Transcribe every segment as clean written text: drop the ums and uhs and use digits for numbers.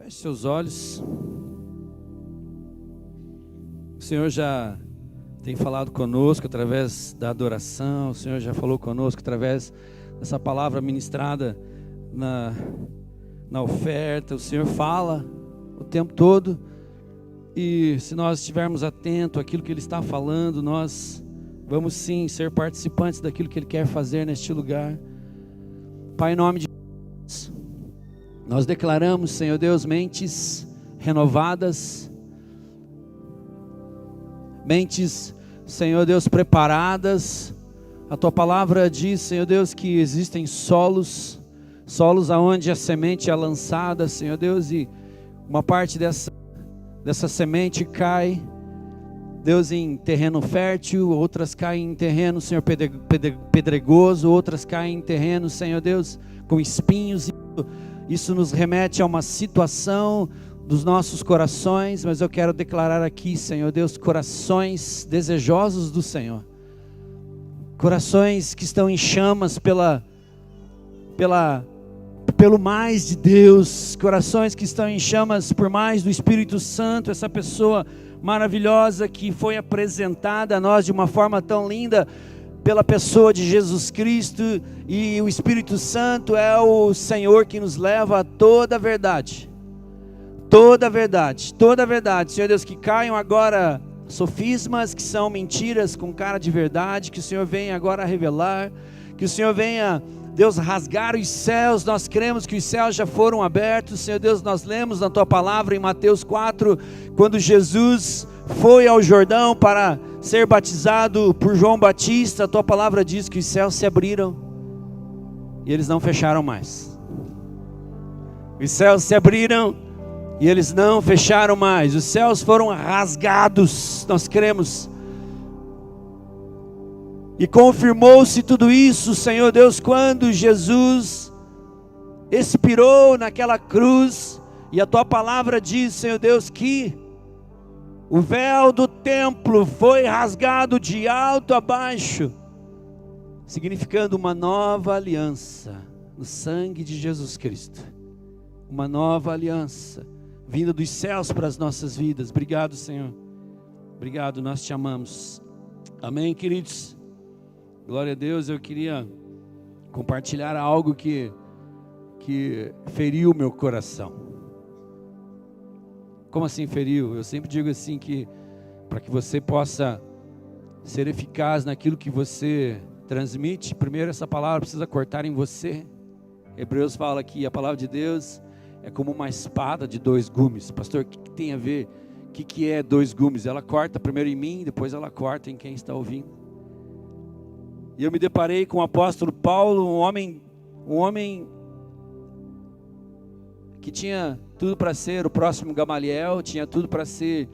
Feche seus olhos. O Senhor já tem falado conosco através da adoração. O Senhor já falou conosco através dessa palavra ministrada na oferta. O Senhor fala o tempo todo. E se nós estivermos atentos àquilo que Ele está falando, nós vamos sim ser participantes daquilo que Ele quer fazer neste lugar. Pai, em nome de Jesus, nós declaramos, Senhor Deus, mentes renovadas, mentes, Senhor Deus, preparadas. A Tua palavra diz, Senhor Deus, que existem solos aonde a semente é lançada, Senhor Deus, e uma parte dessa semente cai, Deus, em terreno fértil, outras caem em terreno, Senhor, pedregoso, outras caem em terreno, Senhor Deus, com espinhos. Isso nos remete a uma situação dos nossos corações, mas eu quero declarar aqui, Senhor Deus, corações desejosos do Senhor, corações que estão em chamas pelo mais de Deus, corações que estão em chamas por mais do Espírito Santo, essa pessoa maravilhosa que foi apresentada a nós de uma forma tão linda pela pessoa de Jesus Cristo, e o Espírito Santo é o Senhor que nos leva a toda a verdade, toda a verdade, toda a verdade. Senhor Deus, que caiam agora sofismas que são mentiras com cara de verdade, que o Senhor venha agora revelar, que o Senhor venha, Deus, rasgar os céus. Nós cremos que os céus já foram abertos, Senhor Deus. Nós lemos na Tua palavra em Mateus 4, quando Jesus foi ao Jordão para ser batizado por João Batista, a Tua palavra diz que os céus se abriram e eles não fecharam mais. Os céus se abriram e eles não fecharam mais. Os céus foram rasgados, nós cremos. E confirmou-se tudo isso, Senhor Deus, quando Jesus expirou naquela cruz. E a Tua palavra diz, Senhor Deus, que o véu do templo foi rasgado de alto a baixo, significando uma nova aliança no sangue de Jesus Cristo. Uma nova aliança vinda dos céus para as nossas vidas. Obrigado, Senhor. Obrigado, nós Te amamos. Amém, queridos. Glória a Deus. Eu queria compartilhar algo que feriu o meu coração. Como assim feriu? Eu sempre digo assim que para que você possa ser eficaz naquilo que você transmite, primeiro essa palavra precisa cortar em você. Hebreus fala que a palavra de Deus é como uma espada de 2 gumes. Pastor, o que tem a ver? O que é 2 gumes? Ela corta primeiro em mim, depois ela corta em quem está ouvindo. E eu me deparei com o apóstolo Paulo, um homem que tinha tudo para ser o próximo Gamaliel, tinha tudo para ser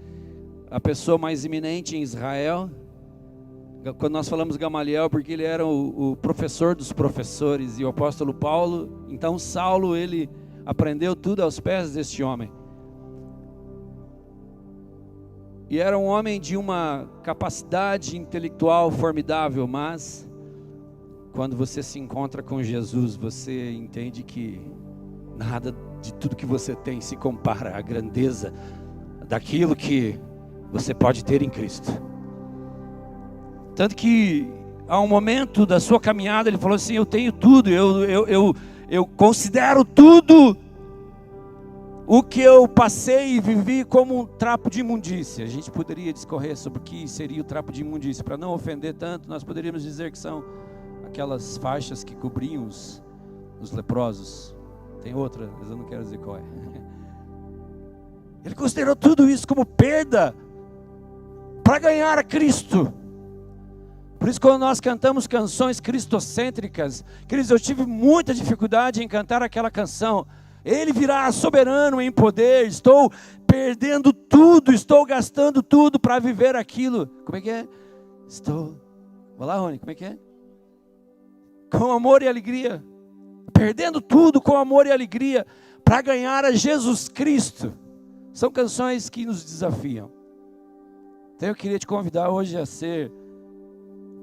a pessoa mais eminente em Israel. Quando nós falamos Gamaliel, porque ele era o professor dos professores, e o apóstolo Paulo, então Saulo, ele aprendeu tudo aos pés deste homem. E era um homem de uma capacidade intelectual formidável, mas quando você se encontra com Jesus, você entende que nada de tudo que você tem se compara à grandeza daquilo que você pode ter em Cristo. Tanto que há um momento da sua caminhada ele falou assim: eu tenho tudo, eu considero tudo o que eu passei e vivi como um trapo de imundícia. A gente poderia discorrer sobre o que seria o trapo de imundícia. Para não ofender tanto, nós poderíamos dizer que são aquelas faixas que cobriam os leprosos. Tem outra, mas eu não quero dizer qual é. Ele considerou tudo isso como perda para ganhar a Cristo. Por isso, quando nós cantamos canções cristocêntricas, queridos, eu tive muita dificuldade em cantar aquela canção. Ele virá soberano em poder, estou perdendo tudo, estou gastando tudo para viver aquilo. Como é que é? Vai lá, Rony, como é que é? Com amor e alegria. Perdendo tudo com amor e alegria para ganhar a Jesus Cristo. São canções que nos desafiam. Então eu queria te convidar hoje a ser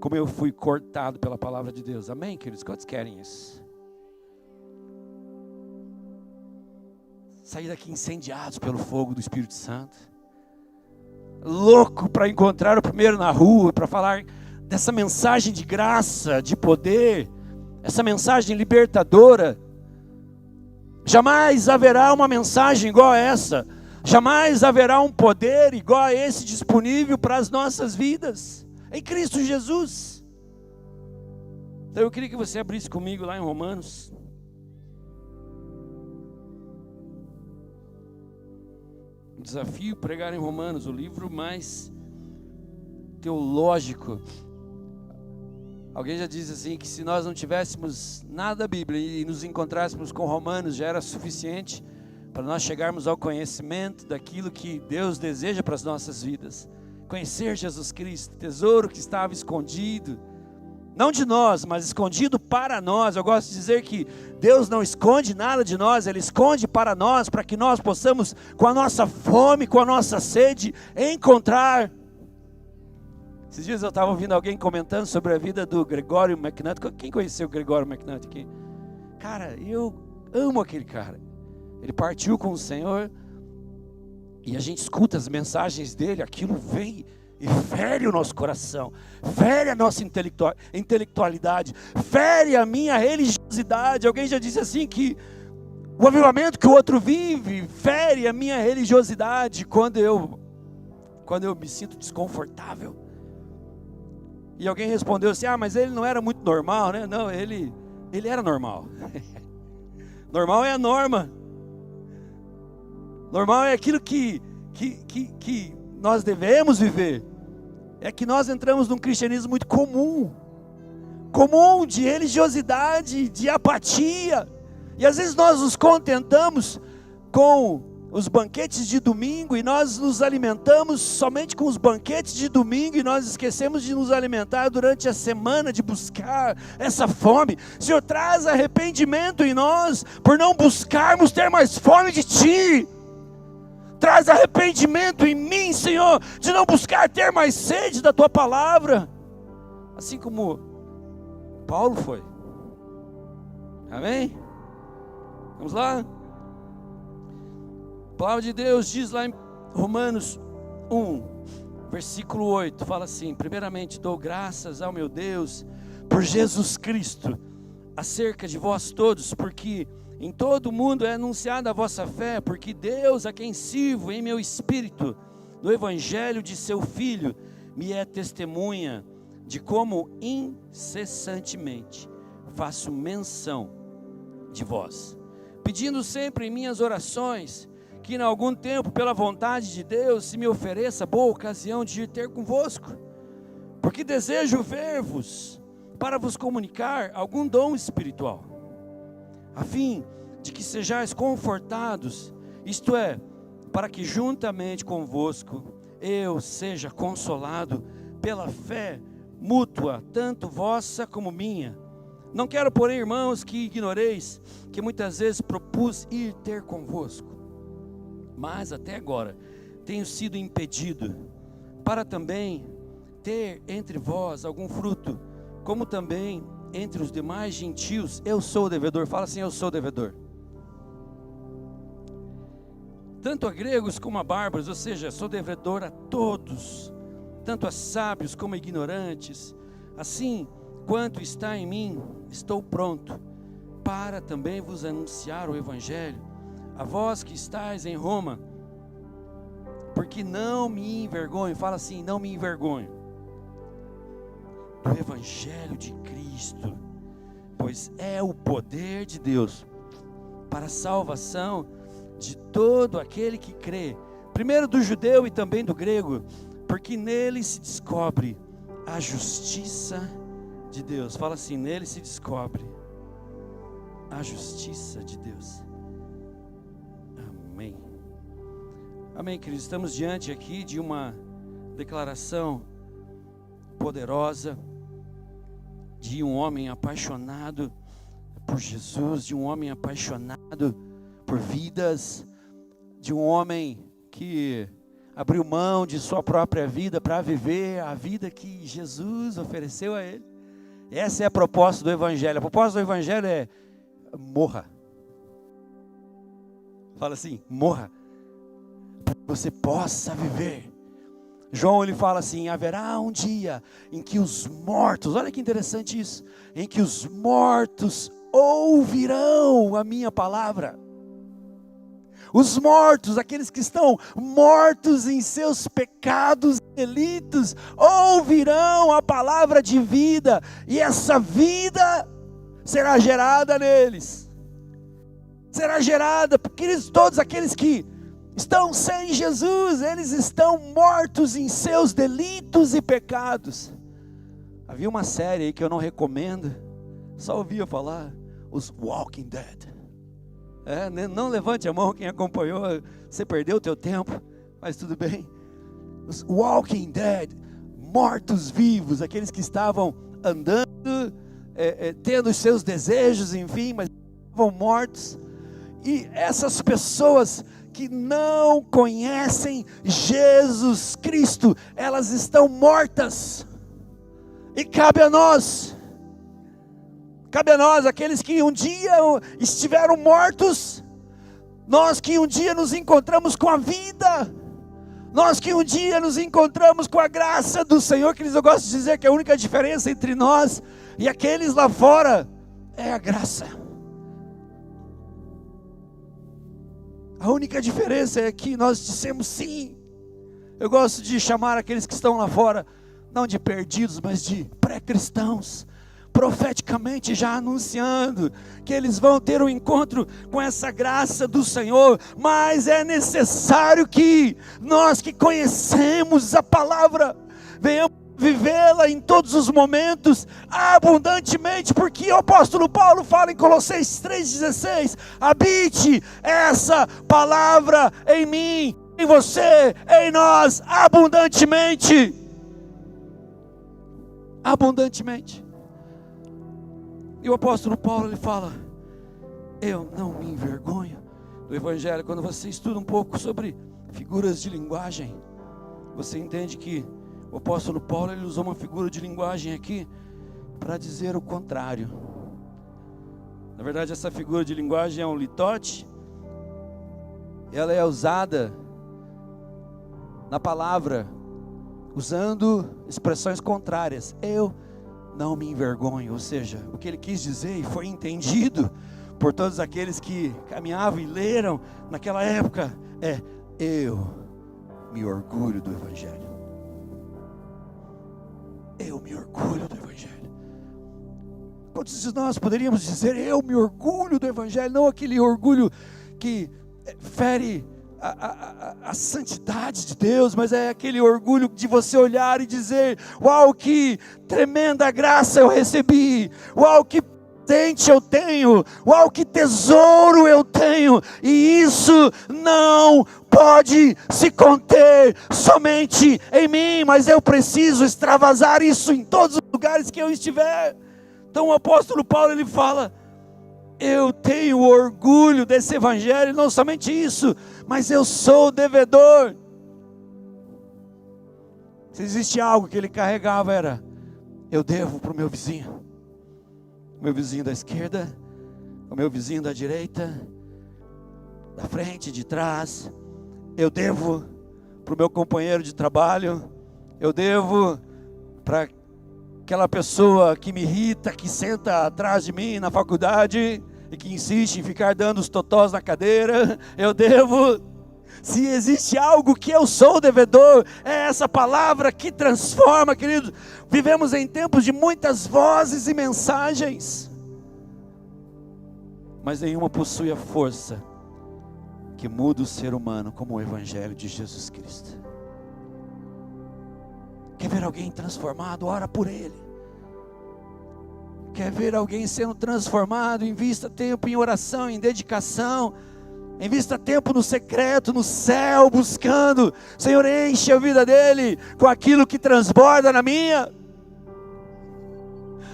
como eu fui cortado pela palavra de Deus. Amém, queridos? Quantos querem isso? sair daqui incendiados pelo fogo do Espírito Santo. Louco para encontrar o primeiro na rua, para falar dessa mensagem de graça, de poder, essa mensagem libertadora. Jamais haverá uma mensagem igual a essa. Jamais haverá um poder igual a esse disponível para as nossas vidas, em Cristo Jesus. Então eu queria que você abrisse comigo lá em Romanos. Desafio pregar em Romanos, o livro mais teológico. Alguém já diz assim, que se nós não tivéssemos nada da Bíblia e nos encontrássemos com Romanos, já era suficiente para nós chegarmos ao conhecimento daquilo que Deus deseja para as nossas vidas. Conhecer Jesus Cristo, tesouro que estava escondido, não de nós, mas escondido para nós. Eu gosto de dizer que Deus não esconde nada de nós, Ele esconde para nós, para que nós possamos, com a nossa fome, com a nossa sede, encontrar. Esses dias eu estava ouvindo alguém comentando sobre a vida do Gregory McNutt. Quem conheceu o Gregory McNutt aqui? Cara, eu amo aquele cara. Ele partiu com o Senhor, e a gente escuta as mensagens dele, aquilo vem e fere o nosso coração, fere a nossa intelectualidade, fere a minha religiosidade. Alguém já disse assim que o avivamento que o outro vive fere a minha religiosidade quando eu me sinto desconfortável. E alguém respondeu assim, mas ele não era muito normal, né? Não, ele era normal. Normal é a norma. Normal é aquilo que nós devemos viver. É que nós entramos num cristianismo muito comum, de religiosidade, de apatia. E às vezes nós nos contentamos com os banquetes de domingo, e nós nos alimentamos somente com os banquetes de domingo, e nós esquecemos de nos alimentar durante a semana, de buscar essa fome. Senhor, traz arrependimento em nós, por não buscarmos ter mais fome de Ti. Traz arrependimento em mim, Senhor, de não buscar ter mais sede da Tua palavra, assim como Paulo foi. Amém? Vamos lá? A palavra de Deus diz lá em Romanos 1, versículo 8, fala assim: primeiramente dou graças ao meu Deus por Jesus Cristo, acerca de vós todos, porque em todo o mundo é anunciada a vossa fé, porque Deus, a quem sirvo em meu espírito, no evangelho de seu Filho, me é testemunha de como incessantemente faço menção de vós, pedindo sempre em minhas orações, que em algum tempo, pela vontade de Deus, se me ofereça boa ocasião de ir ter convosco, porque desejo ver-vos, para vos comunicar algum dom espiritual, a fim de que sejais confortados, isto é, para que juntamente convosco eu seja consolado pela fé mútua, tanto vossa como minha. Não quero, porém, irmãos, que ignoreis que muitas vezes propus ir ter convosco, mas até agora tenho sido impedido, para também ter entre vós algum fruto, como também entre os demais gentios. Eu sou devedor. Fala assim: eu sou devedor, tanto a gregos como a bárbaros, ou seja, sou devedor a todos, tanto a sábios como a ignorantes. Assim, quanto está em mim, estou pronto para também vos anunciar o evangelho, a vós que estáis em Roma, porque não me envergonho. Fala assim: não me envergonho do evangelho de Cristo, pois é o poder de Deus para a salvação de todo aquele que crê, primeiro do judeu e também do grego, porque nele se descobre a justiça de Deus. Fala assim: nele se descobre a justiça de Deus. Amém. Amém, queridos. Estamos diante aqui de uma declaração poderosa de um homem apaixonado por Jesus, de um homem apaixonado por vidas, de um homem que abriu mão de sua própria vida para viver a vida que Jesus ofereceu a ele. Essa é a proposta do Evangelho. A proposta do Evangelho é: morra. Fala assim, morra, para que você possa viver. João, ele fala assim, haverá um dia em que os mortos, olha que interessante isso, em que os mortos ouvirão a minha palavra. Os mortos, aqueles que estão mortos em seus pecados e delitos, ouvirão a palavra de vida, e essa vida será gerada neles. Será gerada, porque todos aqueles que estão sem Jesus, eles estão mortos em seus delitos e pecados. Havia uma série aí que eu não recomendo, só ouvia falar, os Walking Dead. Não levante a mão quem acompanhou, você perdeu o teu tempo, mas tudo bem. Os Walking Dead, mortos-vivos, aqueles que estavam andando, tendo os seus desejos, enfim, mas estavam mortos. E essas pessoas que não conhecem Jesus Cristo, elas estão mortas. E cabe a nós, aqueles que um dia estiveram mortos, nós que um dia nos encontramos com a vida, nós que um dia nos encontramos com a graça do Senhor, que eu gosto de dizer que a única diferença entre nós e aqueles lá fora é a graça. A única diferença é que nós dissemos sim. Eu gosto de chamar aqueles que estão lá fora, não de perdidos, mas de pré-cristãos, profeticamente já anunciando que eles vão ter um encontro com essa graça do Senhor, mas é necessário que nós que conhecemos a palavra, venhamos vivê-la em todos os momentos, abundantemente, porque o apóstolo Paulo fala em Colossenses 3,16, habite essa palavra em mim, em você, em nós, abundantemente, abundantemente. E o apóstolo Paulo, ele fala, eu não me envergonho do Evangelho. Quando você estuda um pouco sobre figuras de linguagem, você entende que o apóstolo Paulo, ele usou uma figura de linguagem aqui para dizer o contrário. Na verdade, essa figura de linguagem é um litote. Ela é usada na palavra, usando expressões contrárias. Eu não me envergonho, ou seja, o que ele quis dizer e foi entendido por todos aqueles que caminhavam e leram naquela época é: eu me orgulho do Evangelho. Eu me orgulho do Evangelho. Quantos de nós poderíamos dizer eu me orgulho do Evangelho? Não aquele orgulho que fere a santidade de Deus, mas é aquele orgulho de você olhar e dizer: uau, que tremenda graça eu recebi, uau, que presente eu tenho, uau, que tesouro eu tenho, e isso não pode se conter somente em mim, mas eu preciso extravasar isso em todos os lugares que eu estiver. Então o apóstolo Paulo, ele fala: eu tenho orgulho desse Evangelho, não somente isso, mas eu sou devedor. Se existe algo que ele carregava, era: eu devo para o meu vizinho da esquerda, o meu vizinho da direita, da frente, de trás. Eu devo para o meu companheiro de trabalho, eu devo para aquela pessoa que me irrita, que senta atrás de mim na faculdade e que insiste em ficar dando os totós na cadeira. Eu devo. Se existe algo que eu sou devedor, é essa palavra que transforma, querido. Vivemos em tempos de muitas vozes e mensagens, mas nenhuma possui a força que muda o ser humano como o Evangelho de Jesus Cristo. Quer ver alguém transformado? Ora por ele. Quer ver alguém sendo transformado? Invista tempo em oração, em dedicação. Invista tempo no secreto, no céu, buscando. Senhor, enche a vida dele com aquilo que transborda na minha.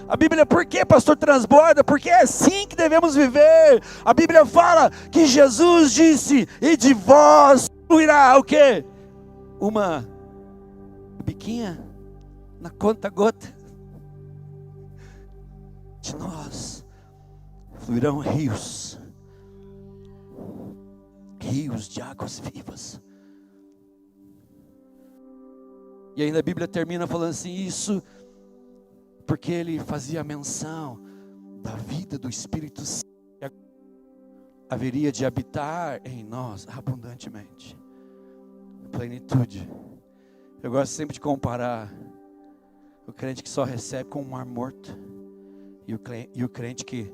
A Bíblia, por que, pastor, transborda? Porque é assim que devemos viver. A Bíblia fala que Jesus disse: e de vós fluirá o quê? Uma biquinha na conta-gota. De nós fluirão rios rios de águas vivas. E ainda a Bíblia termina falando assim, isso porque ele fazia menção da vida do Espírito Santo, que haveria de habitar em nós abundantemente, plenitude. Eu gosto sempre de comparar o crente que só recebe com o mar morto e o crente que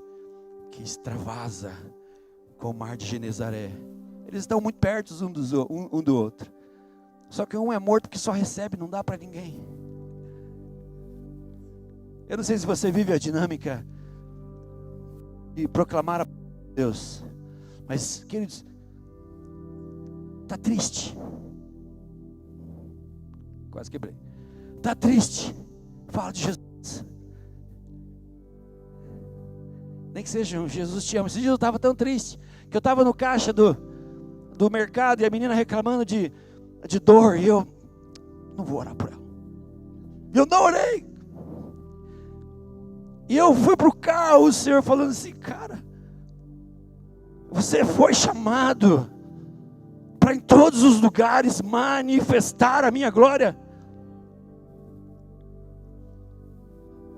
extravasa com o mar de Genezaré. Eles estão muito perto um do outro. Só que um é morto porque só recebe, não dá para ninguém. Eu não sei se você vive a dinâmica de proclamar a Deus, mas, queridos, está triste. Quase quebrei. Está triste. Fala de Jesus. Nem que seja um Jesus te ama. Esse dia eu estava tão triste que eu estava no caixa do mercado e a menina reclamando de dor, e eu não vou orar por ela. Eu não orei. E eu fui para o carro, o Senhor falando assim, cara, você foi chamado para em todos os lugares manifestar a minha glória.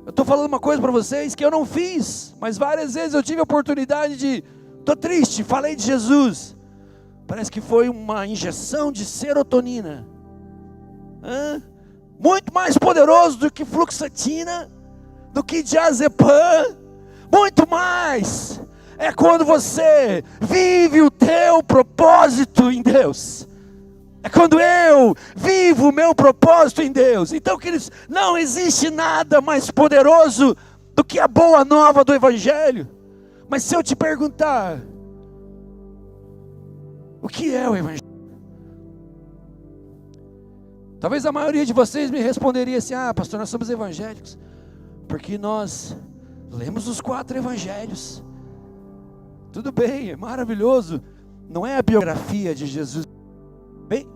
Eu estou falando uma coisa para vocês que eu não fiz, mas várias vezes eu tive a oportunidade de, estou triste, falei de Jesus. Parece que foi uma injeção de serotonina, muito mais poderoso do que fluoxetina, do que diazepam, muito mais. É quando você vive o teu propósito em Deus. É quando eu vivo o meu propósito em Deus. Então, queridos, não existe nada mais poderoso do que a boa nova do Evangelho. Mas se eu te perguntar, o que é o Evangelho? Talvez a maioria de vocês me responderia assim, pastor, nós somos evangélicos, porque nós lemos os 4 evangelhos. Tudo bem, é maravilhoso. Não é a biografia de Jesus,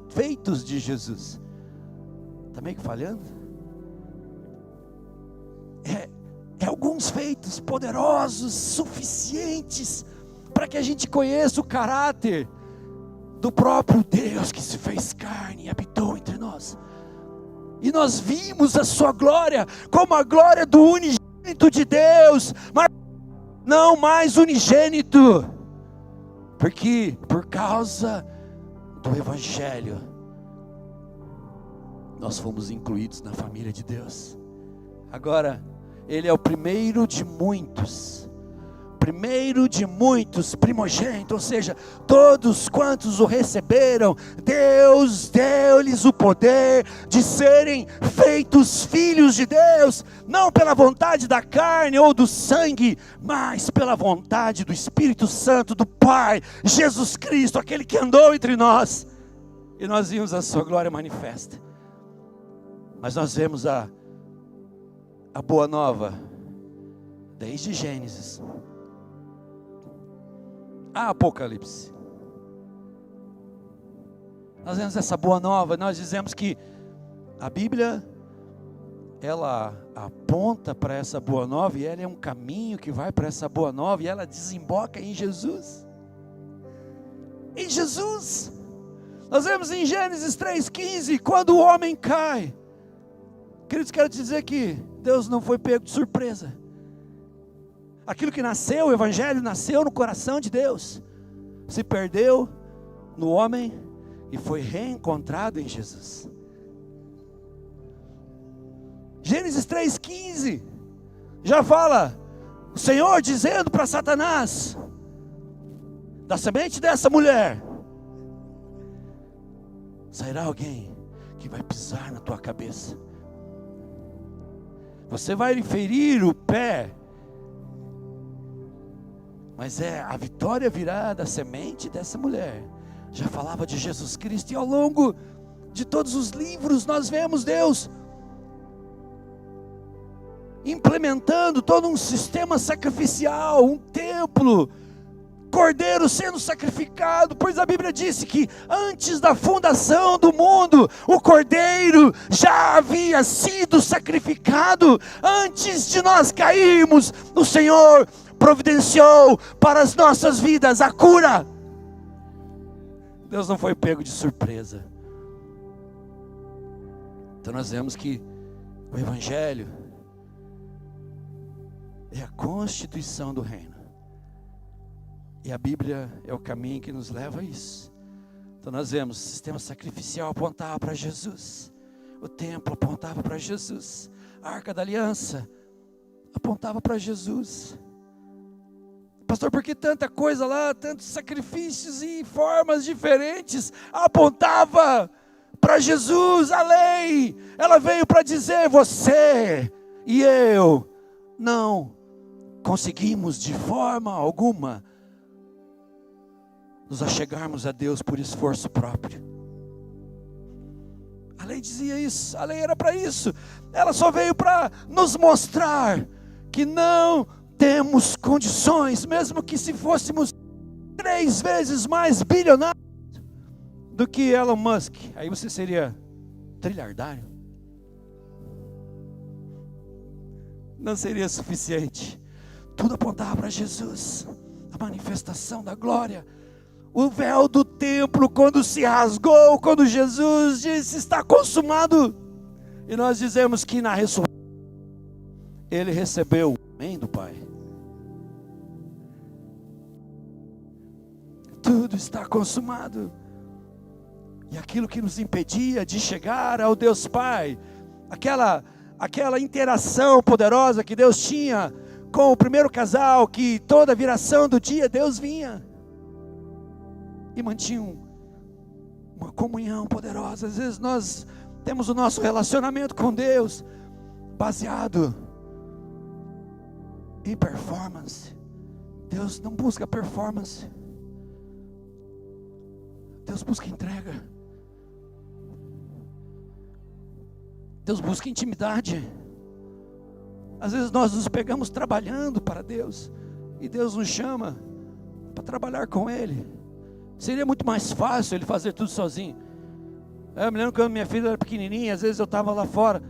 feitos de Jesus. Está meio que falhando? É alguns feitos poderosos, suficientes, para que a gente conheça o caráter do próprio Deus que se fez carne e habitou entre nós. E nós vimos a sua glória como a glória do unigênito de Deus, mas não mais unigênito, porque por causa do Evangelho nós fomos incluídos na família de Deus. Agora, Ele é o primeiro de muitos, primogênito, ou seja, todos quantos o receberam, Deus deu-lhes o poder de serem feitos filhos de Deus, não pela vontade da carne ou do sangue, mas pela vontade do Espírito Santo, do Pai, Jesus Cristo, aquele que andou entre nós, e nós vimos a sua glória manifesta. Mas nós vemos a boa nova, desde Gênesis a Apocalipse. Nós vemos essa boa nova, nós dizemos que a Bíblia, ela aponta para essa boa nova, e ela é um caminho que vai para essa boa nova, e ela desemboca em Jesus. Em Jesus. Nós vemos em Gênesis 3,15, quando o homem cai. Queridos, quero dizer que Deus não foi pego de surpresa. Aquilo que nasceu, o Evangelho nasceu no coração de Deus, se perdeu no homem e foi reencontrado em Jesus. Gênesis 3,15 já fala, o Senhor dizendo para Satanás, da semente dessa mulher sairá alguém que vai pisar na tua cabeça, você vai lhe ferir o pé, mas a vitória virá da semente dessa mulher. Já falava de Jesus Cristo, e ao longo de todos os livros nós vemos Deus implementando todo um sistema sacrificial, um templo, cordeiro sendo sacrificado, pois a Bíblia disse que antes da fundação do mundo, o cordeiro já havia sido sacrificado. Antes de nós cairmos, o Senhor providenciou para as nossas vidas a cura. Deus não foi pego de surpresa. Então nós vemos que o Evangelho é a constituição do reino. E a Bíblia é o caminho que nos leva a isso. Então nós vemos, o sistema sacrificial apontava para Jesus. O templo apontava para Jesus. A Arca da Aliança apontava para Jesus. Pastor, por que tanta coisa lá, tantos sacrifícios e formas diferentes? Apontava para Jesus. A lei, ela veio para dizer: você e eu não conseguimos de forma alguma nos achegarmos a Deus por esforço próprio. A lei dizia isso, a lei era para isso. Ela só veio para nos mostrar que não temos condições, mesmo que se fôssemos 3 vezes mais bilionários do que Elon Musk, aí você seria trilhardário. Não seria suficiente. Tudo apontava para Jesus, a manifestação da glória. O véu do templo, quando se rasgou, quando Jesus disse: está consumado. E nós dizemos que na ressurreição ele recebeu o amém do Pai. Tudo está consumado. E aquilo que nos impedia de chegar ao Deus Pai, aquela interação poderosa que Deus tinha com o primeiro casal, que toda viração do dia Deus vinha e mantinham uma comunhão poderosa. Às vezes nós temos o nosso relacionamento com Deus baseado em performance. Deus não busca performance, Deus busca entrega. Deus busca intimidade. Às vezes nós nos pegamos trabalhando para Deus, e Deus nos chama para trabalhar com Ele. Seria muito mais fácil Ele fazer tudo sozinho. Eu me lembro quando minha filha era pequenininha, às vezes eu estava lá fora,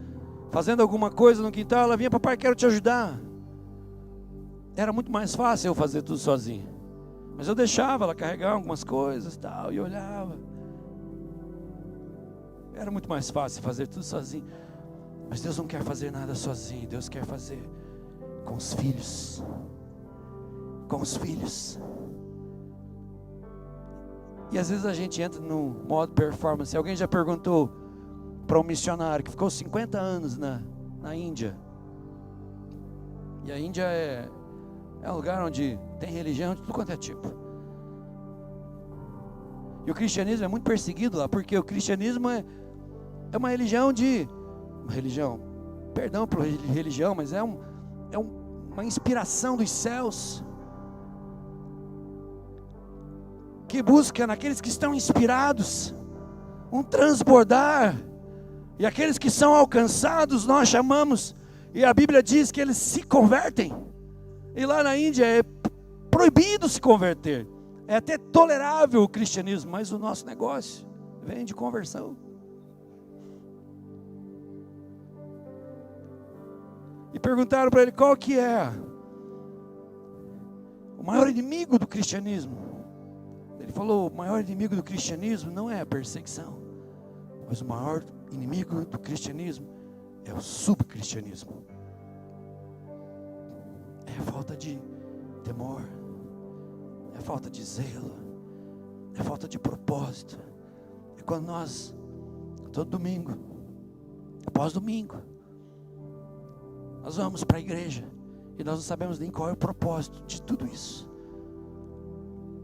fazendo alguma coisa no quintal, ela vinha: papai, quero te ajudar. Era muito mais fácil eu fazer tudo sozinho, mas eu deixava ela carregar algumas coisas e tal, e olhava. Era muito mais fácil fazer tudo sozinho. Mas Deus não quer fazer nada sozinho. Deus quer fazer com os filhos. Com os filhos. E às vezes a gente entra no modo performance. Alguém já perguntou para um missionário que ficou 50 anos na Índia. E a Índia é um lugar onde tem religião de tudo quanto é tipo. E o cristianismo é muito perseguido lá, porque o cristianismo é uma religião perdão por religião, mas é uma inspiração dos céus, que busca naqueles que estão inspirados um transbordar, e aqueles que são alcançados nós chamamos, e a Bíblia diz que eles se convertem. E lá na Índia é proibido se converter, é até tolerável o cristianismo, mas o nosso negócio vem de conversão. E perguntaram para ele qual que é o maior inimigo do cristianismo. Ele falou: o maior inimigo do cristianismo não é a perseguição, mas o maior inimigo do cristianismo é o subcristianismo. É a falta de temor, é a falta de zelo, é a falta de propósito. É quando nós, todo domingo, após domingo, nós vamos para a igreja e nós não sabemos nem qual é o propósito de tudo isso.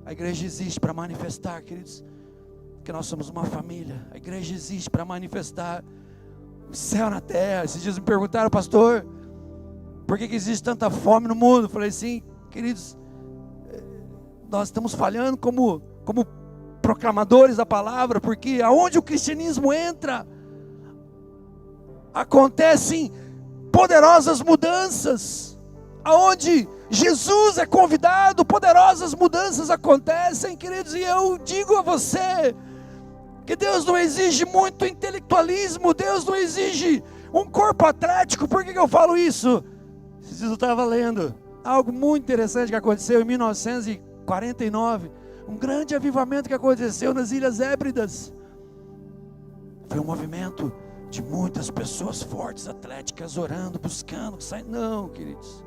A igreja existe para manifestar, queridos, que nós somos uma família. A igreja existe para manifestar o céu na terra. Esses dias me perguntaram: pastor, por que existe tanta fome no mundo? Eu falei assim: queridos, nós estamos falhando como proclamadores da palavra, porque aonde o cristianismo entra, acontecem poderosas mudanças. Aonde Jesus é convidado, poderosas mudanças acontecem, queridos. E eu digo a você que Deus não exige muito intelectualismo, Deus não exige um corpo atlético. Por que eu falo isso? Esses dias eu estava lendo algo muito interessante que aconteceu em 1949, Um grande avivamento que aconteceu nas Ilhas Hébridas. Foi um movimento de muitas pessoas fortes, atléticas, orando, buscando, saindo. Não, queridos.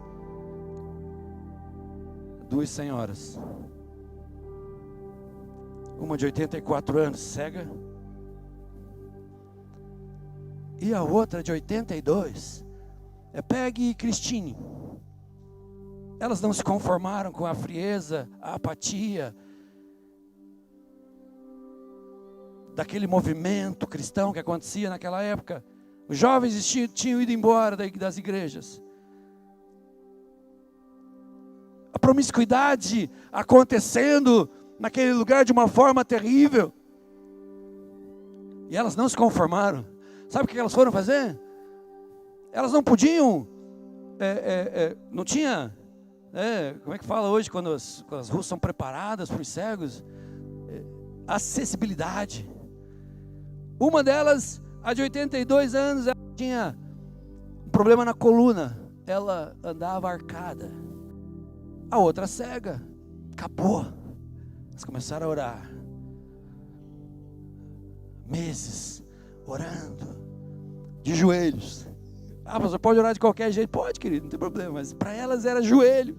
2 senhoras. Uma de 84 anos, cega. E a outra de 82, é Peggy e Christine. Elas não se conformaram com a frieza, a apatia daquele movimento cristão que acontecia naquela época. Os jovens tinham ido embora das igrejas. A promiscuidade acontecendo naquele lugar de uma forma terrível. E elas não se conformaram. Sabe o que elas foram fazer? Elas não podiam, não tinha, como é que fala hoje quando as ruas são preparadas para os cegos? Acessibilidade. Uma delas, a de 82 anos, ela tinha um problema na coluna. Ela andava arcada. A outra cega. Acabou. Elas começaram a orar. Meses orando. De joelhos. Ah, você pode orar de qualquer jeito? Pode, querido, não tem problema. Mas para elas era joelho.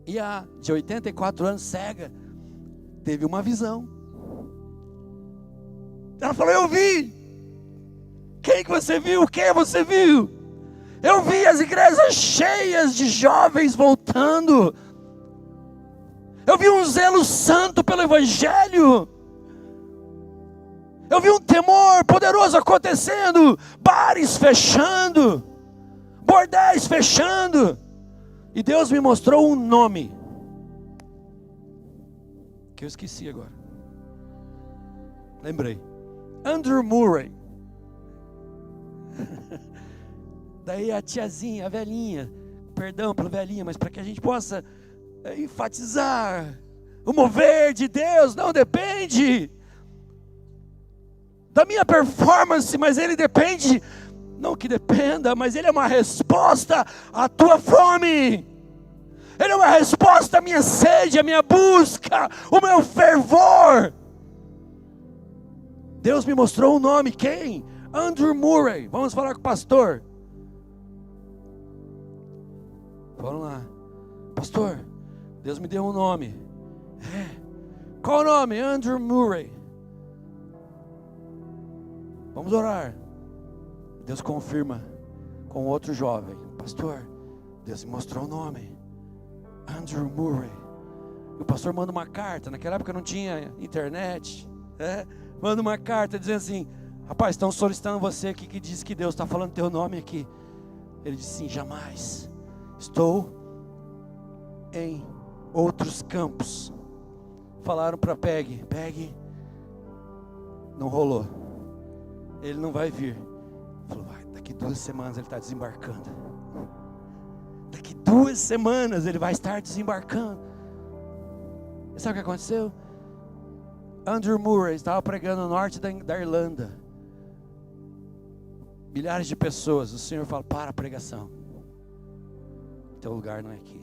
E a de 84 anos, cega, teve uma visão. Ela falou: eu vi. Quem que você viu? O que você viu? Eu vi as igrejas cheias de jovens voltando. Eu vi um zelo santo pelo Evangelho. Eu vi um temor poderoso acontecendo. Bares fechando. Bordéis fechando. E Deus me mostrou um nome. Que eu esqueci agora. Lembrei. Andrew Murray. Daí a tiazinha, a velhinha. Perdão pela velhinha, mas para que a gente possa enfatizar. O mover de Deus não depende da minha performance, mas ele depende, não que dependa, mas ele é uma resposta à tua fome. Ele é uma resposta à minha sede, à minha busca, o meu fervor. Deus me mostrou o nome. Quem? Andrew Murray. Vamos falar com o pastor. Vamos lá. Pastor, Deus me deu um nome. Qual o nome? Andrew Murray. Vamos orar. Deus confirma com outro jovem. Pastor, Deus me mostrou o nome. Andrew Murray. E o pastor manda uma carta. Naquela época não tinha internet. Manda uma carta dizendo assim: rapaz, estão solicitando você aqui, que diz que Deus está falando teu nome aqui. Ele disse sim: jamais. Estou em outros campos. Falaram para Peggy: não rolou. Ele não vai vir. Falou: daqui 2 semanas ele está desembarcando. Daqui 2 semanas ele vai estar desembarcando. E sabe o que aconteceu? Andrew Murray estava pregando no norte da Irlanda. Milhares de pessoas. O Senhor fala: para a pregação. Teu lugar não é aqui.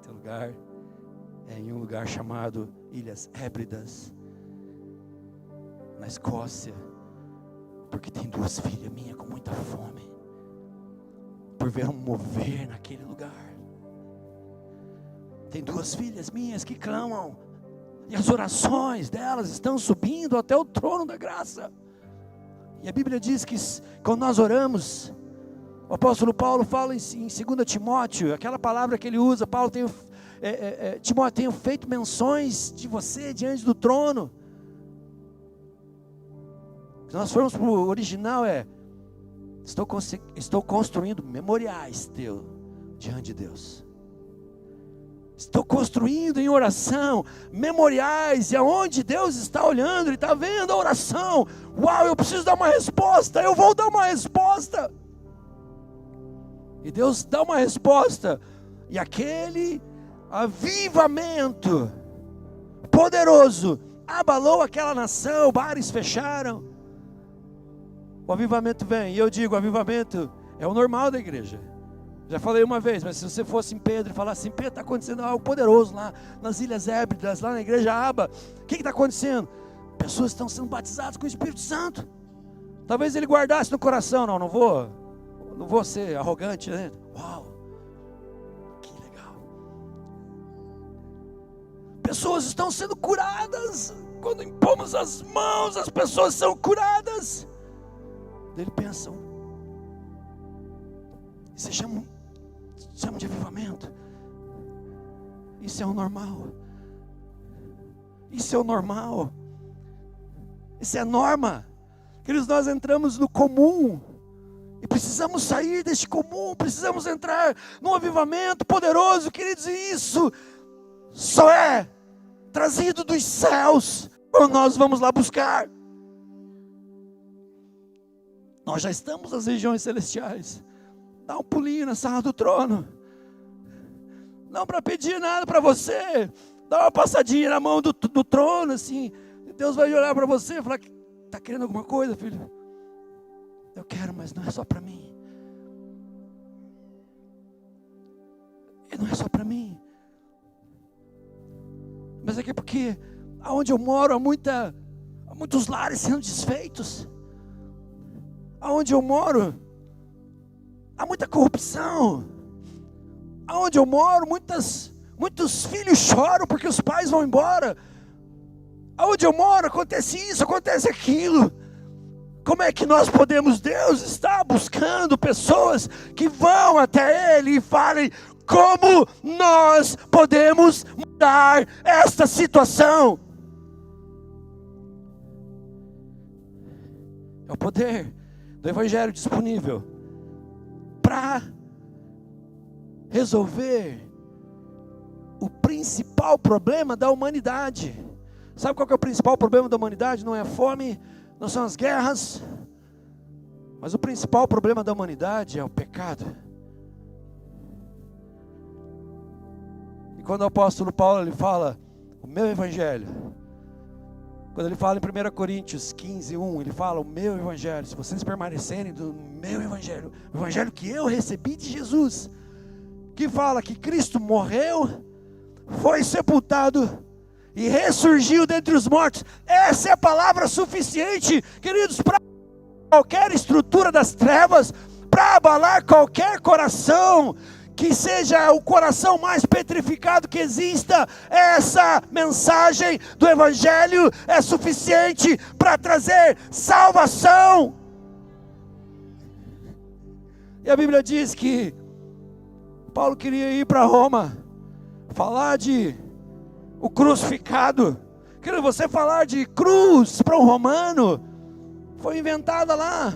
Teu lugar é em um lugar chamado Ilhas Hébridas, na Escócia, porque tem 2 filhas minhas com muita fome, por ver um mover naquele lugar. Tem 2 filhas minhas que clamam, e as orações delas estão subindo até o trono da graça. E a Bíblia diz que quando nós oramos, o apóstolo Paulo fala em 2 Timóteo, aquela palavra que ele usa, Paulo tem, Timóteo, tenho feito menções de você diante do trono. Se nós formos para o original, estou construindo memoriais teu diante de Deus. Estou construindo em oração memoriais, e aonde Deus está olhando, Ele está vendo a oração. Uau, eu preciso dar uma resposta, eu vou dar uma resposta. E Deus dá uma resposta, e aquele avivamento poderoso abalou aquela nação, bares fecharam. O avivamento vem, e eu digo, o avivamento é o normal da igreja. Já falei uma vez, mas se você fosse em Pedro e falasse assim: Pedro, está acontecendo algo poderoso lá nas Ilhas Hébridas, lá na igreja Aba. O que está acontecendo? Pessoas estão sendo batizadas com o Espírito Santo. Talvez ele guardasse no coração: não vou ser arrogante, né? Uau, que legal. Pessoas estão sendo curadas. Quando impomos as mãos, as pessoas são curadas. Ele pensa: você chama de avivamento? Isso é o normal. Isso é o normal. Isso é a norma. Queridos, nós entramos no comum e precisamos sair deste comum. Precisamos entrar num avivamento poderoso, queridos. E isso só é trazido dos céus quando nós vamos lá buscar. Nós já estamos nas regiões celestiais. Dá um pulinho na sala do trono. Não para pedir nada para você. Dá uma passadinha na mão do trono, assim. Deus vai olhar para você e falar: está querendo alguma coisa, filho? Eu quero, mas não é só para mim. E não é só para mim. Mas é porque aonde eu moro há muitos lares sendo desfeitos. Aonde eu moro há muita corrupção. Aonde eu moro muitos filhos choram porque os pais vão embora. Aonde eu moro acontece isso, acontece aquilo. Como é que nós podemos? Deus está buscando pessoas que vão até Ele e falem: como nós podemos mudar esta situação? É o poder do Evangelho disponível para resolver o principal problema da humanidade. Sabe qual que é o principal problema da humanidade? Não é a fome, não são as guerras, mas o principal problema da humanidade é o pecado. E quando o apóstolo Paulo ele fala: o meu evangelho, quando ele fala em 1 Coríntios 15, 1, ele fala: o meu evangelho, se vocês permanecerem do meu evangelho, o evangelho que eu recebi de Jesus, que fala que Cristo morreu, foi sepultado e ressurgiu dentre os mortos. Essa é a palavra suficiente, queridos, para qualquer estrutura das trevas, para abalar qualquer coração, que seja o coração mais petrificado que exista. Essa mensagem do Evangelho é suficiente para trazer salvação. E a Bíblia diz que Paulo queria ir para Roma, falar de o crucificado. Querido, você falar de cruz para um romano, foi inventada lá.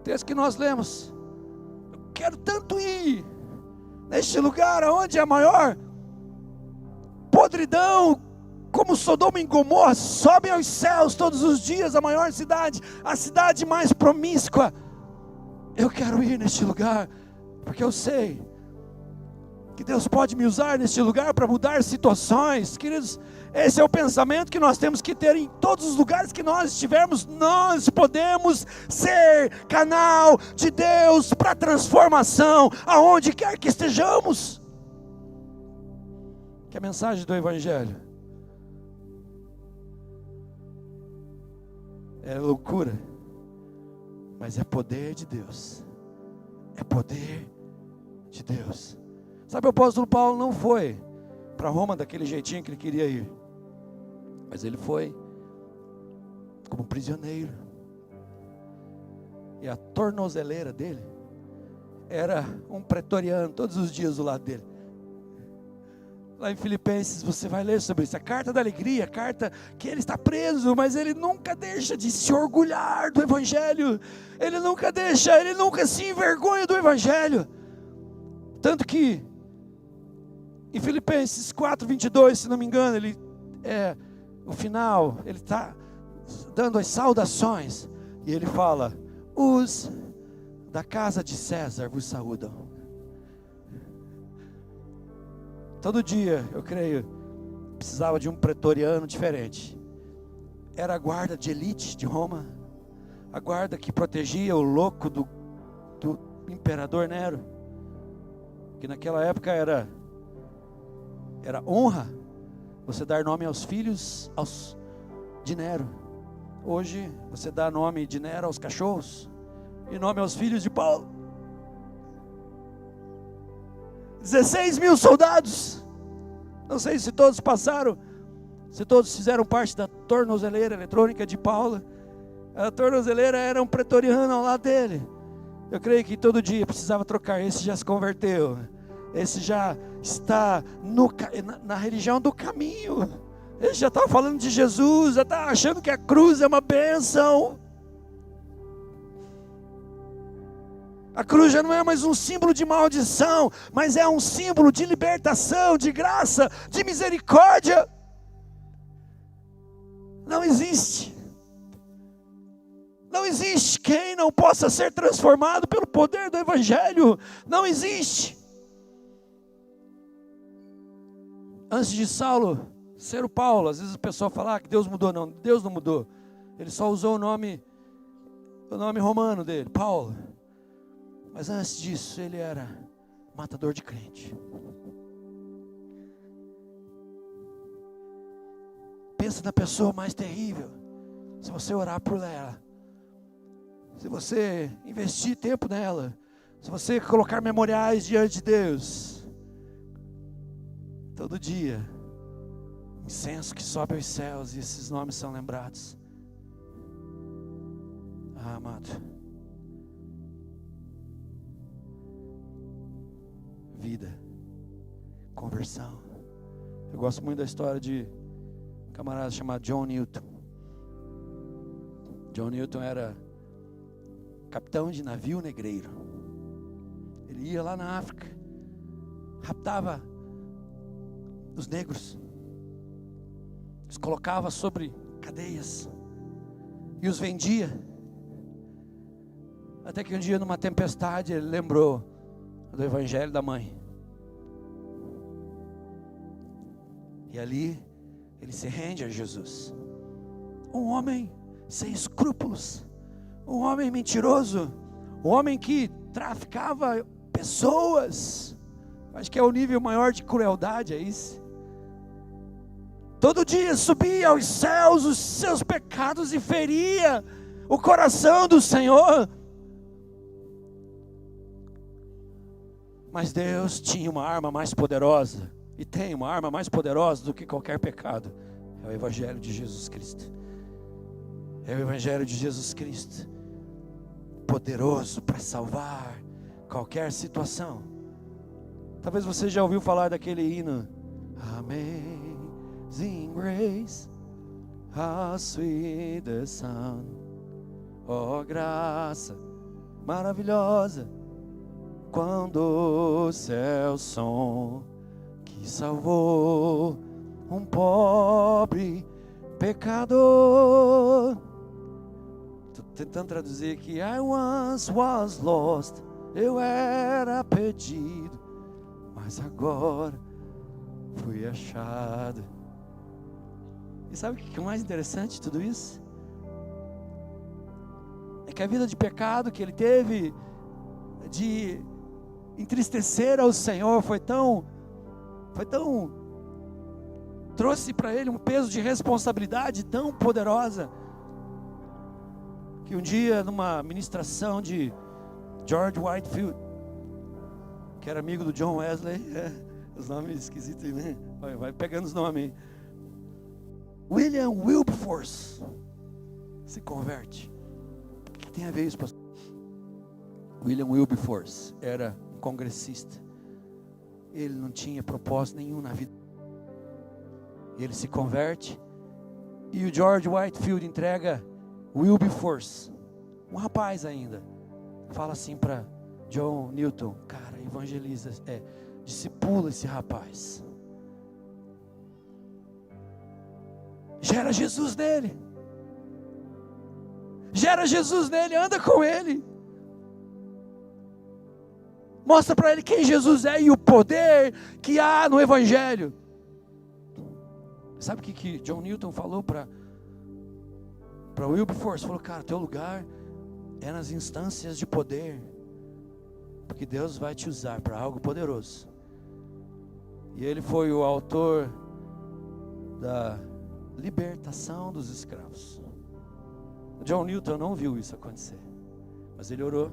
Texto que nós lemos: eu quero tanto ir neste lugar onde a maior podridão, como Sodoma e Gomorra, sobem aos céus todos os dias, a maior cidade, a cidade mais promíscua. Eu quero ir neste lugar, porque eu sei que Deus pode me usar neste lugar para mudar situações. Queridos, esse é o pensamento que nós temos que ter em todos os lugares que nós estivermos. Nós podemos ser canal de Deus para transformação, aonde quer que estejamos. Que a mensagem do Evangelho é loucura, mas é poder de Deus. É poder de Deus. Sabe, o apóstolo Paulo não foi para Roma daquele jeitinho que ele queria ir, mas ele foi como prisioneiro. E a tornozeleira dele era um pretoriano todos os dias do lado dele. Lá em Filipenses você vai ler sobre isso, a carta da alegria, a carta que ele está preso, mas ele nunca deixa de se orgulhar do Evangelho, ele nunca se envergonha do Evangelho. Tanto que em Filipenses 4:22, se não me engano, ele no final, ele está dando as saudações, e ele fala: os da casa de César vos saúdam. Todo dia, eu creio, precisava de um pretoriano diferente. era a guarda de elite de Roma, a guarda que protegia o louco do imperador Nero, que naquela época era honra você dar nome aos filhos de Nero. Hoje você dá nome de Nero aos cachorros e nome aos filhos de Paulo. 16 mil soldados. Não sei se todos passaram, se todos fizeram parte da tornozeleira eletrônica de Paulo. A tornozeleira era um pretoriano ao lado dele. Eu creio que todo dia precisava trocar. Esse já se converteu, esse já está na religião do caminho, ele já estava falando de Jesus, já está achando que a cruz é uma bênção. A cruz já não é mais um símbolo de maldição, mas é um símbolo de libertação, de graça, de misericórdia. Não existe quem não possa ser transformado pelo poder do Evangelho. Não existe. Antes de Saulo ser o Paulo, às vezes o pessoal fala que Deus mudou. Não, Deus não mudou. Ele só usou o nome romano dele, Paulo. Mas antes disso, ele era matador de crente. Pensa na pessoa mais terrível. Se você orar por ela, se você investir tempo nela, se você colocar memoriais diante de Deus, todo dia, incenso que sobe aos céus e esses nomes são lembrados. Amado, vida, conversão. Eu gosto muito da história de um camarada chamado John Newton. John Newton era capitão de navio negreiro. Ele ia lá na África, raptava os negros, os colocava sobre cadeias e os vendia. Até que um dia, numa tempestade, ele lembrou do Evangelho da mãe. E ali ele se rende a Jesus. Um homem sem escrúpulos, um homem mentiroso, um homem que traficava pessoas. Acho que é o nível maior de crueldade, é isso. Todo dia subia aos céus os seus pecados e feria o coração do Senhor. Mas Deus tinha uma arma mais poderosa, e tem uma arma mais poderosa do que qualquer pecado. É o Evangelho de Jesus Cristo. É o Evangelho de Jesus Cristo, poderoso para salvar qualquer situação. Talvez você já ouviu falar daquele hino, Amazing Grace, how sweet the sound. Oh, graça maravilhosa, quando o céu som que salvou um pobre pecador. Estou tentando traduzir aqui. I once was lost, eu era perdido, mas agora fui achado. E sabe o que é o mais interessante de tudo isso? É que a vida de pecado que ele teve, de entristecer ao Senhor, trouxe para ele um peso de responsabilidade tão poderosa, que um dia, numa ministração de George Whitefield, que era amigo do John Wesley, os nomes esquisitos, né? Vai pegando os nomes. William Wilberforce se converte. O que tem a ver isso, pastor? William Wilberforce era um congressista. Ele não tinha propósito nenhum na vida. Ele se converte e o George Whitefield entrega Wilberforce, um rapaz ainda, fala assim para John Newton: cara, evangeliza, discipula esse rapaz, gera Jesus nele, anda com ele, mostra para ele quem Jesus é e o poder que há no Evangelho. Sabe o que John Newton falou para para Wilberforce, falou, cara, teu lugar é nas instâncias de poder, porque Deus vai te usar para algo poderoso. E ele foi o autor da libertação dos escravos. John Newton não viu isso acontecer, mas ele orou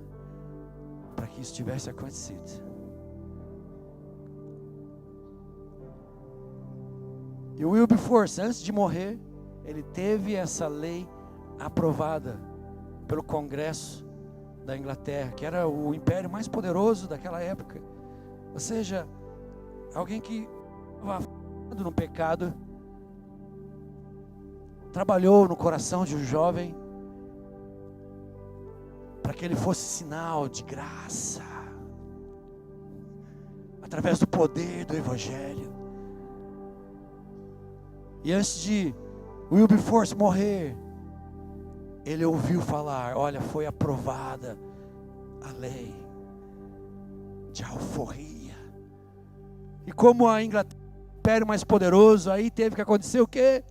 para que isso tivesse acontecido. E o Wilberforce, antes de morrer, ele teve essa lei aprovada pelo Congresso da Inglaterra, que era o império mais poderoso daquela época. Ou seja, alguém que estava no pecado, trabalhou no coração de um jovem para que ele fosse sinal de graça, através do poder do Evangelho. E antes de Wilberforce morrer, ele ouviu falar, olha, foi aprovada a lei de alforria. E como a Inglaterra é o império mais poderoso, aí teve que acontecer o quê?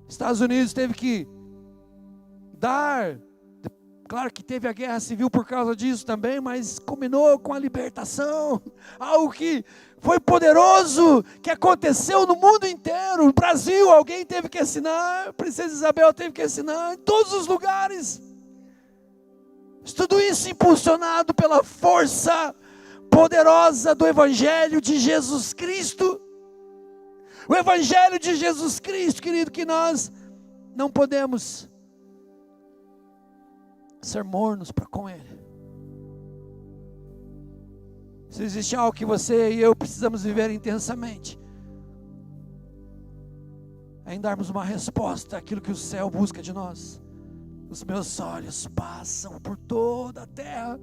Estados Unidos teve que dar, claro que teve a guerra civil por causa disso também, mas combinou com a libertação, algo que foi poderoso, que aconteceu no mundo inteiro. No Brasil, alguém teve que assinar, a Princesa Isabel teve que assinar, em todos os lugares. Tudo isso impulsionado pela força poderosa do Evangelho de Jesus Cristo. O Evangelho de Jesus Cristo, querido, que nós não podemos ser mornos para com Ele. Se existe algo que você e eu precisamos viver intensamente, é em darmos uma resposta àquilo que o céu busca de nós. Os meus olhos passam por toda a terra.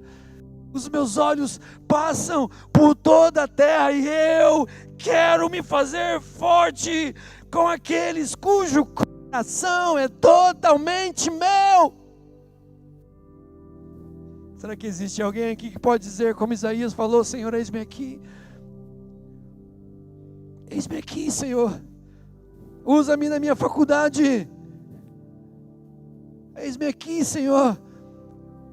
Os meus olhos passam por toda a terra e eu quero me fazer forte com aqueles cujo coração é totalmente meu. Será que existe alguém aqui que pode dizer, como Isaías falou, Senhor, eis-me aqui. Eis-me aqui, Senhor. Usa-me na minha faculdade. Eis-me aqui, Senhor.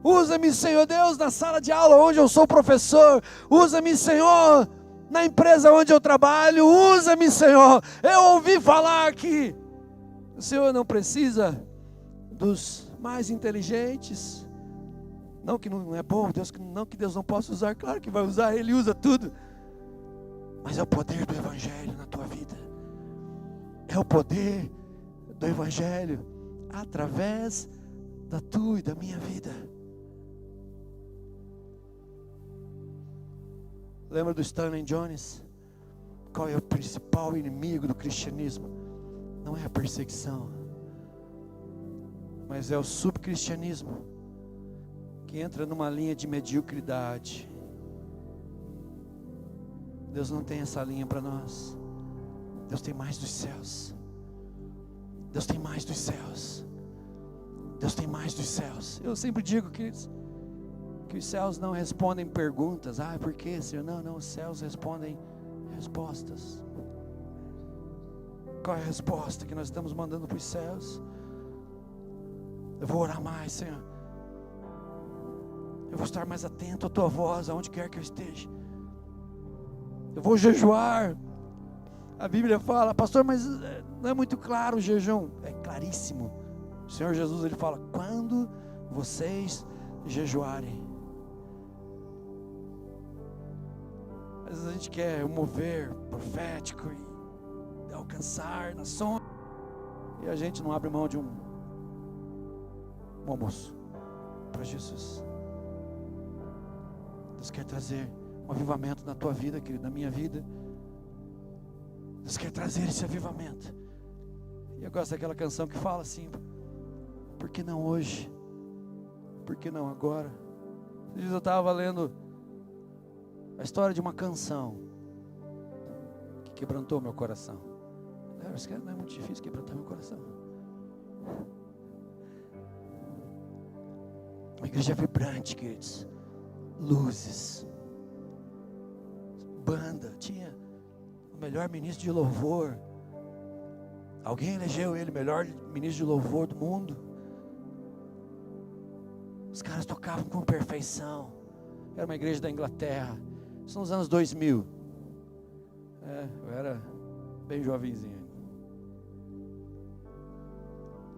Usa-me, Senhor Deus, na sala de aula onde eu sou professor. Usa-me, Senhor, na empresa onde eu trabalho. Usa-me, Senhor. Eu ouvi falar que o Senhor não precisa dos mais inteligentes. Não que não é bom, não que Deus não possa usar, claro que vai usar, Ele usa tudo. Mas é o poder do Evangelho na tua vida. É o poder do Evangelho através da tua e da minha vida. Lembra do Stanley Jones? Qual é o principal inimigo do cristianismo? Não é a perseguição, mas é o subcristianismo, que entra numa linha de mediocridade. Deus não tem essa linha para nós. Deus tem mais dos céus. Deus tem mais dos céus. Deus tem mais dos céus. Eu sempre digo que os céus não respondem perguntas. Ah, por quê, Senhor? Não, os céus respondem respostas. Qual é a resposta que nós estamos mandando para os céus? Eu vou orar mais, Senhor. Eu vou estar mais atento à tua voz, aonde quer que eu esteja. Eu vou jejuar. A Bíblia fala, pastor, mas não é muito claro o jejum. É claríssimo. O Senhor Jesus, Ele fala, quando vocês jejuarem. Às vezes a gente quer um mover profético e alcançar nações, e a gente não abre mão de um almoço para Jesus. Deus quer trazer um avivamento na tua vida, querido, na minha vida. Deus quer trazer esse avivamento. E eu gosto daquela canção que fala assim, por que não hoje? Por que não agora? Eu estava lendo a história de uma canção que quebrantou meu coração. Não é muito difícil quebrantar meu coração. Uma igreja vibrante, queridos. Luzes, banda, tinha o melhor ministro de louvor, Alguém elegeu ele melhor ministro de louvor do mundo. Os caras tocavam com perfeição. Era uma igreja da Inglaterra. Isso nos anos 2000. Eu era bem jovenzinho.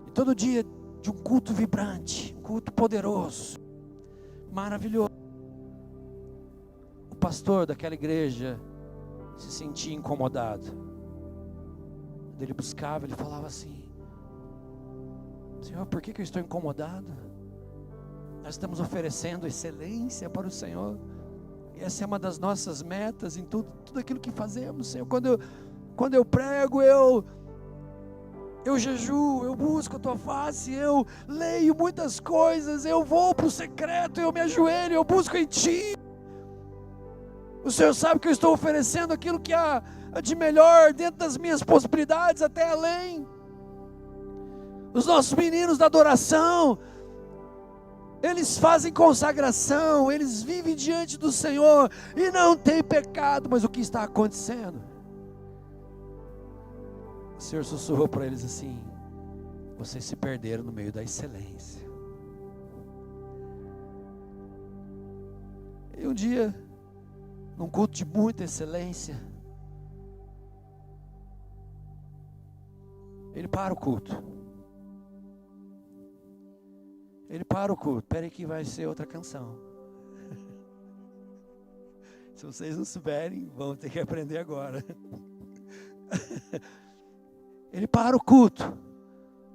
E todo dia de um culto vibrante, um culto poderoso, maravilhoso. O pastor daquela igreja se sentia incomodado. Ele buscava, ele falava assim: Senhor, por que eu estou incomodado? Nós estamos oferecendo excelência para o Senhor. E essa é uma das nossas metas em tudo aquilo que fazemos, Senhor. Quando eu prego, eu jejuo, eu busco a Tua face, eu leio muitas coisas, eu vou para o secreto, eu me ajoelho, eu busco em Ti. O Senhor sabe que eu estou oferecendo aquilo que há de melhor dentro das minhas possibilidades, até além. Os nossos meninos da adoração, eles fazem consagração, eles vivem diante do Senhor e não tem pecado. Mas o que está acontecendo? O Senhor sussurrou para eles assim: vocês se perderam no meio da excelência. E um dia, num culto de muita excelência, ele para o culto. Espera aí que vai ser outra canção. Se vocês não souberem, vão ter que aprender agora. Ele para o culto.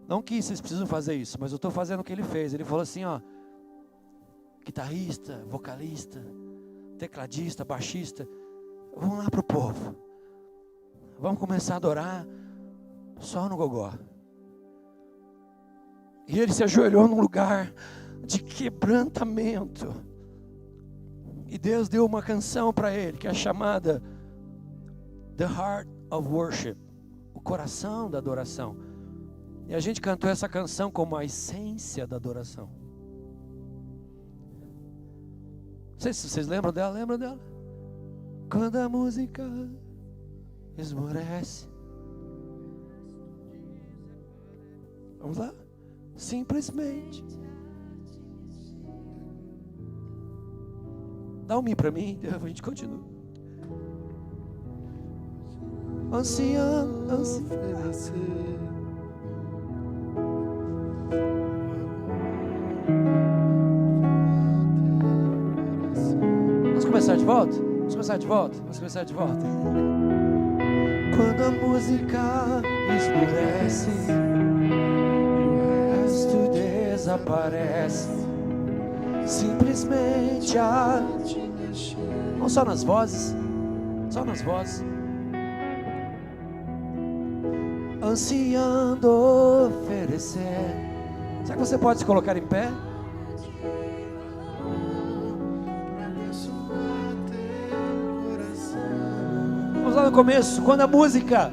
Não que vocês precisam fazer isso, mas eu estou fazendo o que ele fez. Ele falou assim, ó: guitarrista, vocalista, tecladista, baixista, vamos lá para o povo. Vamos começar a adorar só no gogó. E ele se ajoelhou num lugar de quebrantamento. E Deus deu uma canção para ele, que é chamada The Heart of Worship, o coração da adoração. E a gente cantou essa canção como a essência da adoração. Não sei se vocês lembram dela. Lembram dela? Quando a música esmorece. Vamos lá? Simplesmente. Dá um mi para mim, a gente continua. Ansiando. Vamos começar de volta? Vamos começar de volta. Quando a música esmorece, o resto desaparece. Simplesmente não só nas vozes, ansiando oferecer. Será que você pode se colocar em pé? Vamos lá no começo, quando a música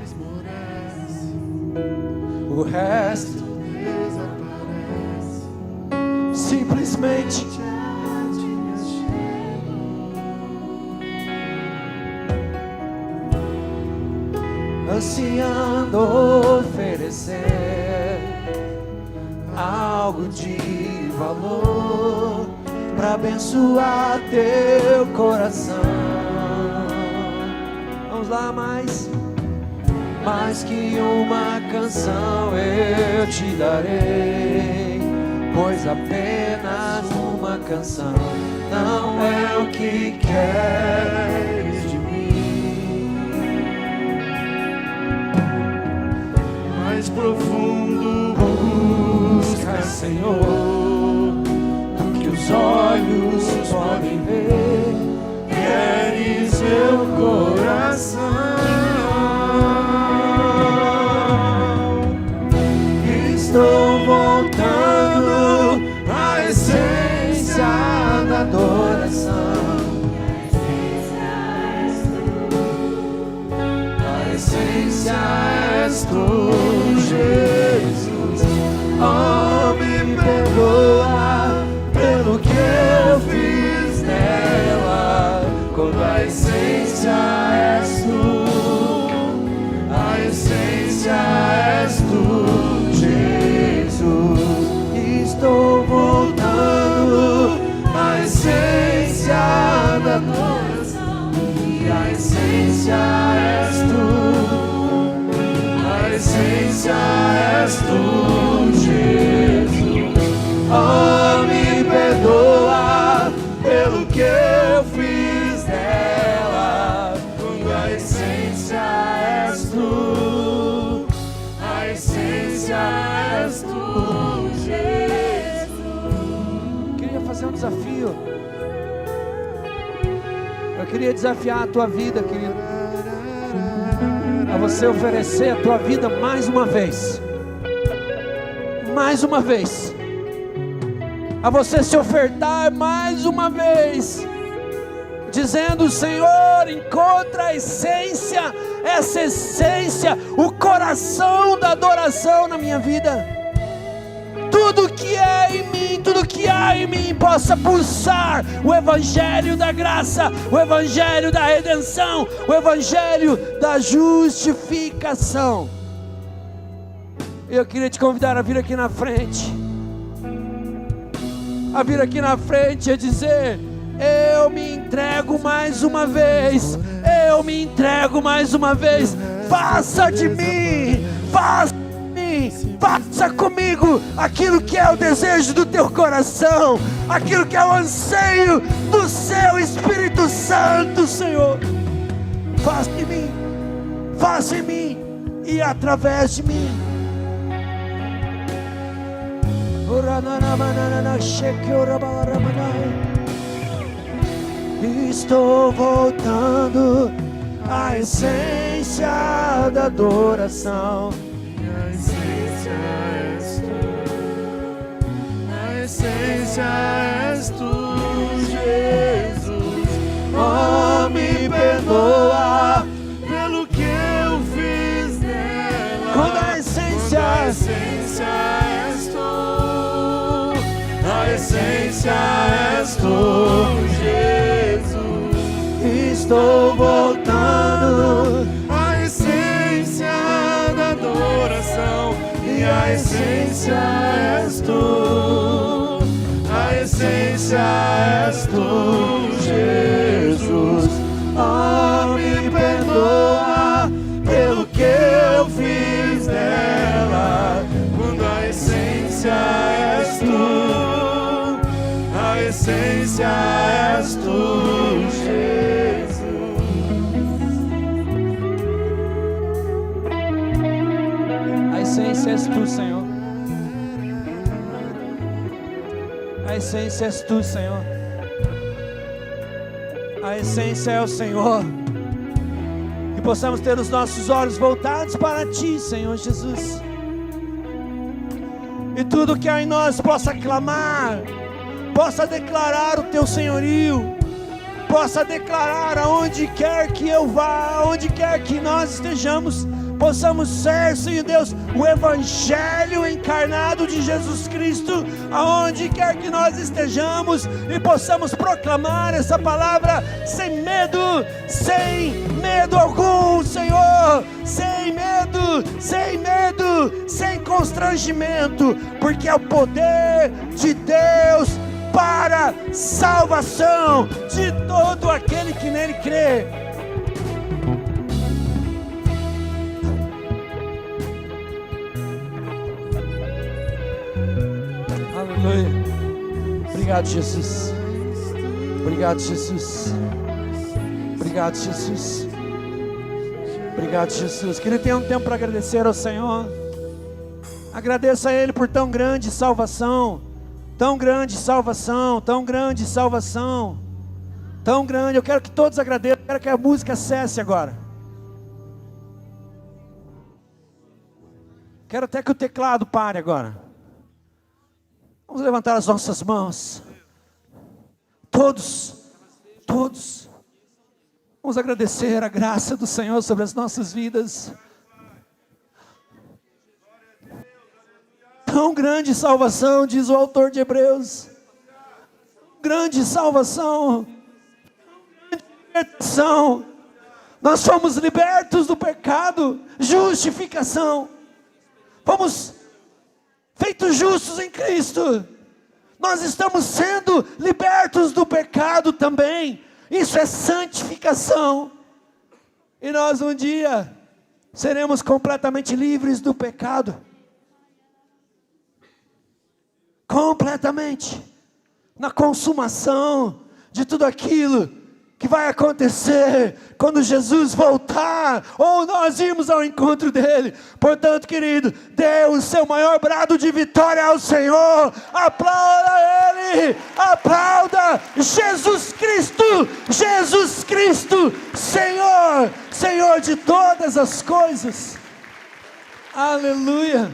esmorece, o resto desaparece. Simplesmente ansiando oferecer algo de valor para abençoar teu coração. Vamos lá, mais que uma canção eu te darei, pois apenas uma canção não é o que queres de mim. Mais profundo busca, Senhor, do que os olhos podem ver. Queres meu coração. Estou voltando à essência da adoração. A essência és tu, Jesus. Oh, me perdoa. fazer um desafio. Eu queria desafiar a tua vida, querido, a você oferecer a tua vida mais uma vez. Mais uma vez. A você se ofertar mais uma vez, dizendo: Senhor, encontra a essência, essa essência, o coração da adoração na minha vida. Tudo que é em mim, tudo que há em mim possa pulsar o evangelho da graça, o evangelho da redenção, o evangelho da justificação. Eu queria te convidar a vir aqui na frente, a vir aqui na frente e dizer: eu me entrego mais uma vez, eu me entrego mais uma vez. Faça de mim, faça comigo aquilo que é o desejo do teu coração, aquilo que é o anseio do seu Espírito Santo, Senhor. Faça em mim e através de mim. Estou voltando à essência da adoração. A essência és tu. A essência és tu, Jesus. Oh, me perdoa pelo que eu fiz nela. Quando a essência és tu. A essência és tu, Jesus. Estou voltando A essência da adoração. E a essência és tu. A essência és tu, Jesus. Oh, me perdoa pelo que eu fiz nela. Quando a essência és tu. A essência és tu, Jesus. A essência és tu, Senhor. A essência és tu, Senhor. A essência é o Senhor. Que possamos ter os nossos olhos voltados para ti, Senhor Jesus. E tudo que há em nós possa clamar, possa declarar o teu senhorio, possa declarar aonde quer que eu vá, aonde quer que nós estejamos, possamos ser, Senhor Deus, o evangelho encarnado de Jesus Cristo, aonde quer que nós estejamos, e possamos proclamar essa palavra sem medo algum, Senhor, sem medo, sem constrangimento, porque é o poder de Deus para salvação de todo aquele que nele crê. Aleluia. Obrigado, Jesus. Obrigado, Jesus. Obrigado, Jesus. Obrigado, Jesus. Que ele tenha um tempo para agradecer ao Senhor. Agradeça a Ele por tão grande salvação. Tão grande salvação, tão grande salvação, tão grande. Eu quero que todos agradeçam, eu quero que a música cesse agora. Quero até que o teclado pare agora. Vamos levantar as nossas mãos. Todos. Vamos agradecer a graça do Senhor sobre as nossas vidas. Tão grande salvação, diz o autor de Hebreus. Grande salvação, grande libertação. Nós fomos libertos do pecado, justificação. Fomos feitos justos em Cristo. Nós estamos sendo libertos do pecado também. Isso é santificação. E nós um dia seremos completamente livres do pecado. Completamente, na consumação de tudo aquilo que vai acontecer quando Jesus voltar, ou nós irmos ao encontro dele. Portanto, querido, dê o seu maior brado de vitória ao Senhor, aplauda ele, aplauda Jesus Cristo, Senhor, Senhor de todas as coisas. Aleluia.